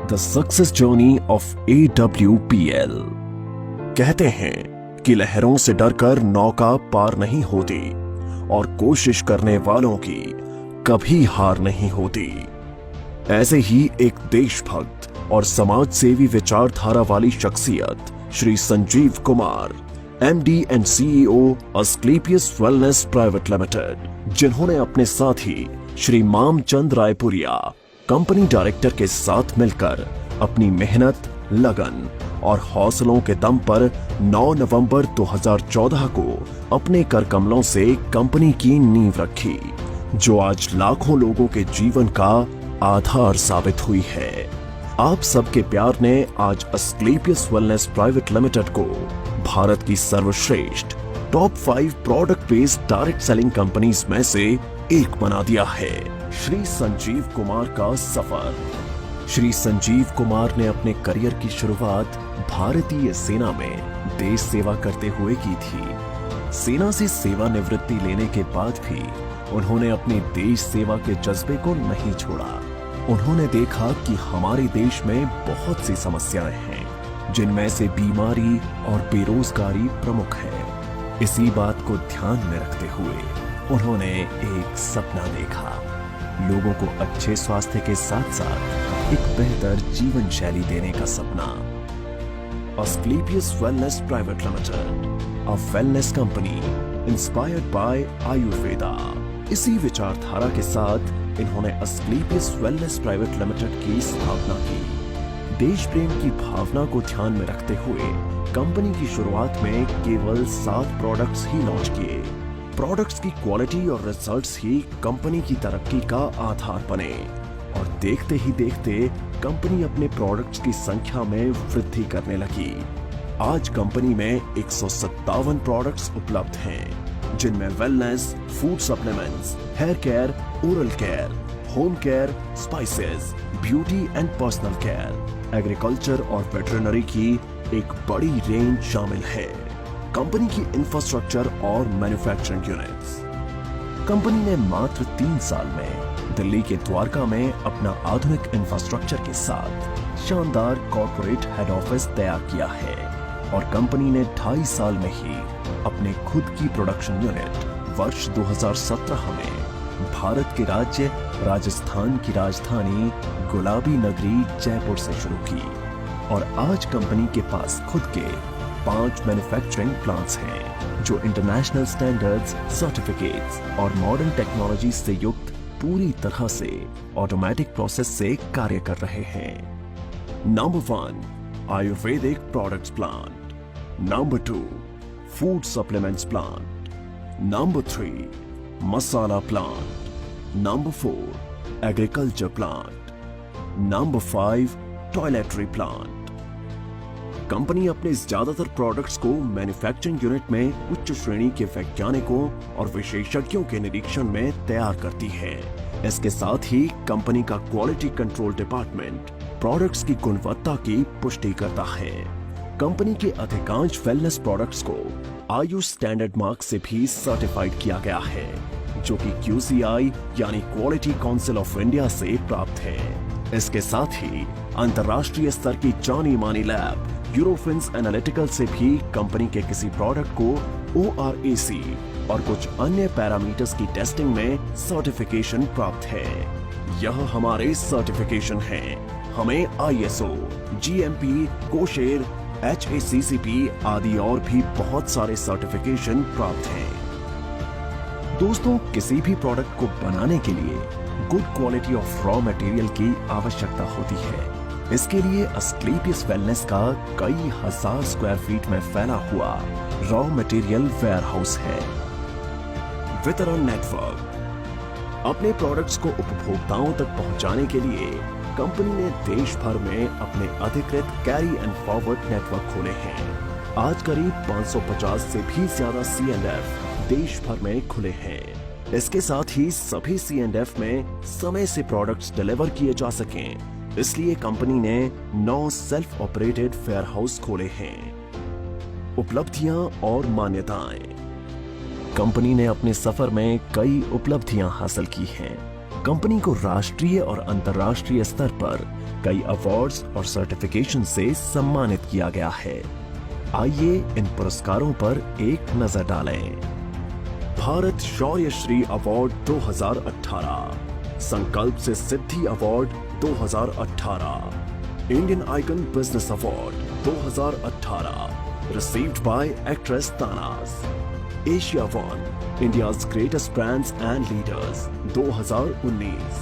The success journey of AWPL। कहते हैं कि लहरों से डरकर नौका पार नहीं होती और कोशिश करने वालों की कभी हार नहीं होती। ऐसे ही एक देशभक्त और समाज सेवी विचारधारा वाली शख्सियत Shri Sanjeev Kumar, MD and CEO Asclepius wellness private limited, जिन्होंने अपने साथी श्री मामचंद रायपुरिया कंपनी डायरेक्टर के साथ मिलकर अपनी मेहनत, लगन और हौसलों के दम पर 9 नवंबर 2014 को अपने कर कमलों से कंपनी की नींव रखी, जो आज लाखों लोगों के जीवन का आधार साबित हुई है। आप सबके प्यार ने आज अस्क्लेपियस वेलनेस प्राइवेट लिमिटेड को भारत की सर्वश्रेष्ठ top 5 product based direct selling companies में से एक बना दिया है। श्री संजीव कुमार का सफर। श्री संजीव कुमार ने अपने करियर की शुरुआत भारतीय सेना में देश सेवा करते हुए की थी। सेना से सेवानिवृत्ति लेने के बाद भी उन्होंने अपने देश सेवा के जज्बे को नहीं छोड़ा। उन्होंने देखा कि हमारे देश में बहुत सी समस्याएं हैं, जिनमें से बीमारी और बेरोजगारी प्रमुख है। इसी बात को ध्यान में रखते हुए उन्होंने एक सपना देखा, लोगों को अच्छे स्वास्थ्य के साथ साथ एक बेहतर जीवन शैली देने का सपना। Asclepius wellness private limited, a wellness company inspired by Ayurveda. इसी विचारधारा के साथ इन्होंने अस्क्लेपियस वेलनेस प्राइवेट लिमिटेड की स्थापना की। देश प्रेम की भावना को ध्यान में रखते हुए कंपनी की शुरुआत में केवल 7 प्रोडक्ट्स ही लॉन्च किए। प्रोडक्ट्स की क्वालिटी और रिजल्ट्स ही कंपनी की तरक्की का आधार बने और देखते ही देखते कंपनी अपने प्रोडक्ट्स की संख्या में वृद्धि करने लगी। आज कंपनी में 157 प्रोडक्ट्स उपलब्ध हैं, जिनमें wellness, food supplements, hair care, oral care, home care, spices, beauty and personal care, agriculture और वेटरनरी की एक बड़ी रेंज शामिल है। कंपनी की इंफ्रास्ट्रक्चर और मैन्युफैक्चरिंग यूनिट्स। कंपनी ने मात्र 3 साल में दिल्ली के द्वारका में अपना आधुनिक इंफ्रास्ट्रक्चर के साथ शानदार कॉर्पोरेट हेड ऑफिस तैयार किया है और कंपनी ने 2.5 साल में ही अपने खुद की प्रोडक्शन यूनिट वर्ष 2017 में भारत के राज्य राजस्थान की राजधानी गुलाबी नगरी जयपुर से शुरू की और आज कंपनी के पास खुद के 5 मैन्युफैक्चरिंग प्लांट्स हैं, जो इंटरनेशनल स्टैंडर्ड्स, सर्टिफिकेट्स और मॉडर्न टेक्नोलॉजी से युक्त पूरी तरह से ऑटोमेटिक प्रोसेस से कार्य कर रहे हैं। Number 1 Ayurvedic products plant, number 2 food supplements plant, number 3 masala plant, number 4 agriculture plant, number 5 toiletry plant. Company अपने ज्यादातर प्रोडक्ट्स को मैन्युफैक्चरिंग यूनिट में उच्च श्रेणी के वैज्ञानिकों और विशेषज्ञों के निरीक्षण में तैयार करती है। इसके साथ ही कंपनी का क्वालिटी कंट्रोल डिपार्टमेंट प्रोडक्ट्स की गुणवत्ता की पुष्टि करता है। कंपनी के अधिकांश वेलनेस प्रोडक्ट्स को आयुष स्टैंडर्ड मार्क से भी सर्टिफाइड किया गया है, जो कि QCI यानी क्वालिटी काउंसिल ऑफ इंडिया से प्राप्त है। इसके साथ ही अंतर्राष्ट्रीय स्तर की जानी मानी लैब यूरोफिन्स एनालिटिकल से भी कंपनी के किसी प्रोडक्ट को ORAC और कुछ अन्य पैरामीटर्स की टेस्टिंग में सर्टिफिकेशन प्राप्त है। यह हमारे सर्टिफिकेशन हैं। हमें ISO, GMP, कोशेर, HACCP आदि और भी बहुत सारे सर्टिफिकेशन प्राप्त हैं। दोस्तों, किसी भी प्रोडक्ट को बनाने के लिए good quality of raw material की आवश्यकता होती है। इसके लिए अस्क्लेपियस वेलनेस का कई हजार स्क्वायर फीट में फैला हुआ रॉ मटेरियल वेयरहाउस है। वितरण नेटवर्क। अपने प्रोडक्ट्स को उपभोक्ताओं तक पहुंचाने के लिए कंपनी ने देश भर में अपने अधिकृत कैरी एंड फॉरवर्ड नेटवर्क खोले हैं। आज करीब 550 से भी ज्यादा C&F देश भर में खुले हैं। इसके साथ ही सभी C&F में समय से प्रोडक्ट्स डिलीवर किए जा सकें, इसलिए कंपनी ने 9 सेल्फ ऑपरेटेड वेयरहाउस खोले हैं। उपलब्धियां और मान्यताएं। कंपनी ने अपने सफर में कई उपलब्धियां हासिल की हैं। कंपनी को राष्ट्रीय और अंतर्राष्ट्रीय स्तर पर कई अवार्ड्स और सर्टिफिकेशन से सम्मानित किया गया है। आइए इन पुरस्कारों पर एक नजर डालें। भारत शौर्य Shri award 2018, Sankalp Se Siddhi award 2018, Indian icon business award 2018, received by actress Tanaaz. Asia one, India's greatest brands and leaders 2019,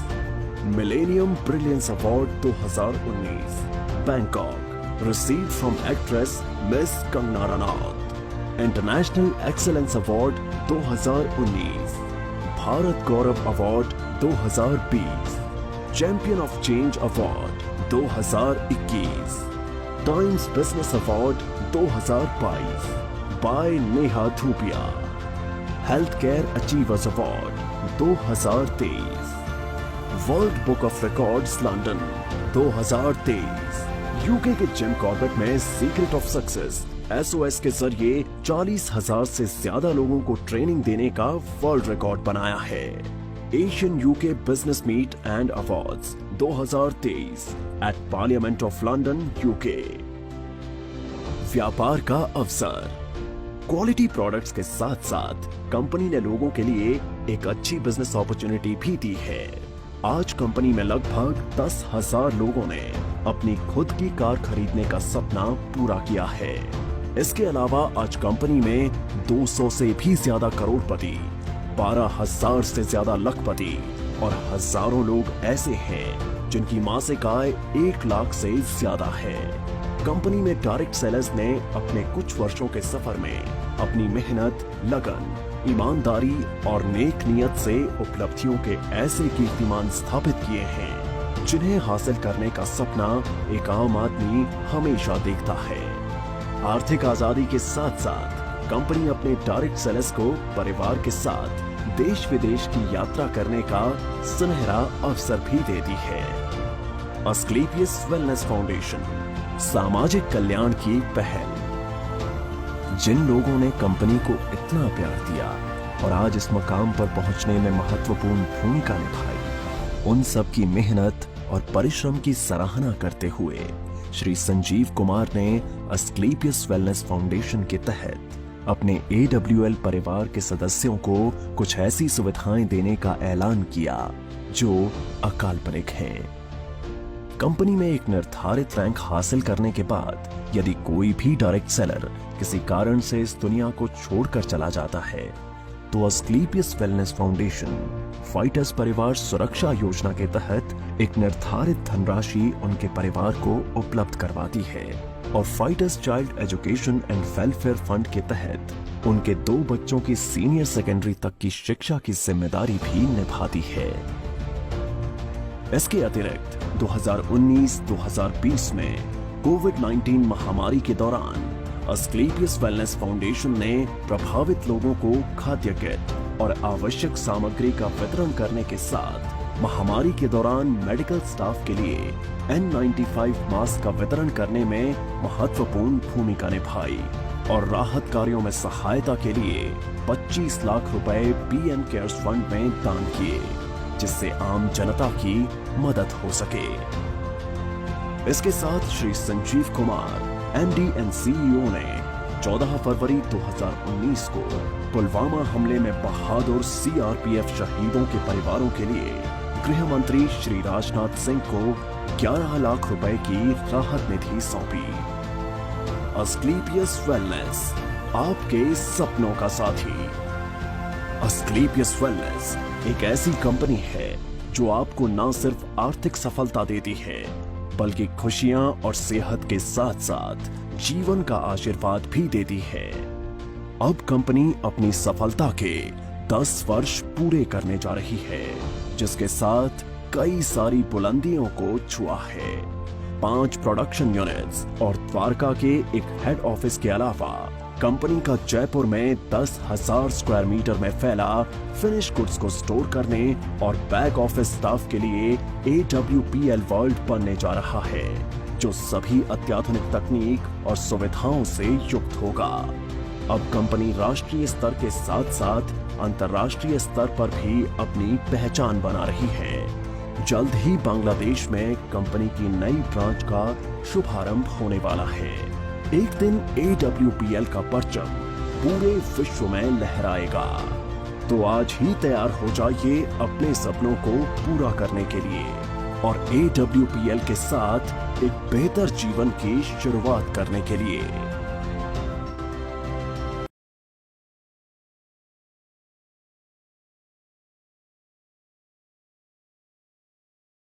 millennium brilliance award 2019, Bangkok, received from actress miss Kangana Ranaut. International excellence award 2019, Bharat Gaurav award 2020, champion of change award 2021, Times business award 2022 by Neha Dhupia, health care achievers award 2023, world book of records London 2023, UK के Jim Corbett में secret of success SOS के जरिए 40,000 से ज्यादा लोगों को training देने का वर्ल्ड रिकॉर्ड बनाया है। Asian UK business meet and awards 2023 at parliament of London UK. व्यापार का अवसर। क्वालिटी प्रोडक्ट्स के साथ साथ कंपनी ने लोगों के लिए एक अच्छी बिजनेस अपॉर्चुनिटी भी दी है। आज कंपनी में लगभग 10,000 लोगों ने अपनी खुद की कार खरीदने का सपना पूरा किया है। इसके अलावा आज कंपनी में 200 से भी ज्यादा करोड़पति, 12,000 से ज्यादा लखपति और हजारों लोग ऐसे हैं जिनकी मासिक आय 1 लाख से ज्यादा है। कंपनी में डायरेक्ट सेलर्स ने अपने कुछ वर्षों के सफर में अपनी मेहनत, लगन, ईमानदारी और नेक नियत से उपलब्धियों के ऐसे कीर्तिमान स्थापित किए हैं जिन्हें हासिल करने का सपना एक आम आदमी हमेशा देखता है। आर्थिक आजादी के साथ साथ कंपनी अपने डायरेक्ट सेलर्स को परिवार के साथ देश विदेश की यात्रा करने का सुनहरा अवसर भी देती है। अस्क्लेपियस वेलनेस फाउंडेशन, सामाजिक कल्याण की पहल। जिन लोगों ने कंपनी को इतना प्यार दिया और आज इस मकाम पर पहुंचने में महत्वपूर्ण भूमिका निभाई, उन सब की मेहनत और परिश्रम की सराहना करते हुए श्री संजीव कुमार ने अस्क्लेपियस वेलनेस फाउंडेशन के तहत अपने AWL परिवार के सदस्यों को कुछ ऐसी सुविधाएं देने का ऐलान किया जो अकाल्पनिक हैं। कंपनी में एक निर्धारित रैंक हासिल करने के बाद यदि कोई भी डायरेक्ट सेलर किसी कारण से इस दुनिया को छोड़कर चला जाता है तो अस्क्लेपियस वेलनेस फाउंडेशन फाइटर्स परिवार सुरक्षा योजना के तहत एक निर्धारित धनराशि उनके परिवार को उपलब्ध करवाती है और fighters child education and welfare fund के तहत उनके 2 बच्चों की सीनियर सेकेंडरी तक की शिक्षा की जिम्मेदारी भी निभाती है। इसके अतिरिक्त 2019-2020 में कोविड-19 महामारी के दौरान अस्क्लेपियस वेलनेस फाउंडेशन ने प्रभावित लोगों को खाद्य किट और आवश्यक सामग्री का वितरण करने के साथ महामारी के दौरान मेडिकल स्टाफ के लिए N95 मास्क का वितरण करने में महत्वपूर्ण भूमिका निभाई और राहत कार्यों में सहायता के लिए 25 लाख रुपए PM केयर्स फंड में दान किए, जिससे आम जनता की मदद हो सके। इसके साथ Shri Sanjeev Kumar MD and CEO ने 14 फरवरी 2019 को पुलवामा हमले में बहादुर CRPF शहीदों के परिवारों के लिए गृह मंत्री श्री राजनाथ सिंह को 11 लाख रुपए की राहत निधि सौंपी। अस्क्लेपियस वेलनेस, आपके सपनों का साथी। अस्क्लेपियस वेलनेस एक ऐसी कंपनी है जो आपको न सिर्फ आर्थिक सफलता देती है बल्कि खुशियां और सेहत के साथ साथ जीवन का आशीर्वाद भी देती है। अब कंपनी अपनी सफलता के 10 वर्ष पूरे करने जा रही है, जिसके साथ कई सारी बुलंदियों को छुआ है। 5 प्रोडक्शन यूनिट्स और द्वारका के एक हेड ऑफिस के अलावा कंपनी का जयपुर में 10,000 स्क्वायर मीटर में फैला फिनिश गुड्स को स्टोर करने और बैक ऑफिस स्टाफ के लिए AWPL वर्ल्ड बनने जा रहा है, जो सभी अत्याधुनिक तकनीक और सुविधाओं से युक्त होगा। अब कंपनी राष्ट्रीय स्तर के साथ साथ अंतर्राष्ट्रीय स्तर पर भी अपनी पहचान बना रही है। जल्द ही बांग्लादेश में कंपनी की नई ब्रांच का शुभारंभ होने वाला है। एक दिन AWPL का परचम पूरे विश्व में लहराएगा। तो आज ही तैयार हो जाइए अपने सपनों को पूरा करने के लिए और AWPL के साथ एक बेहतर जीवन की शुरुआत करने के लिए।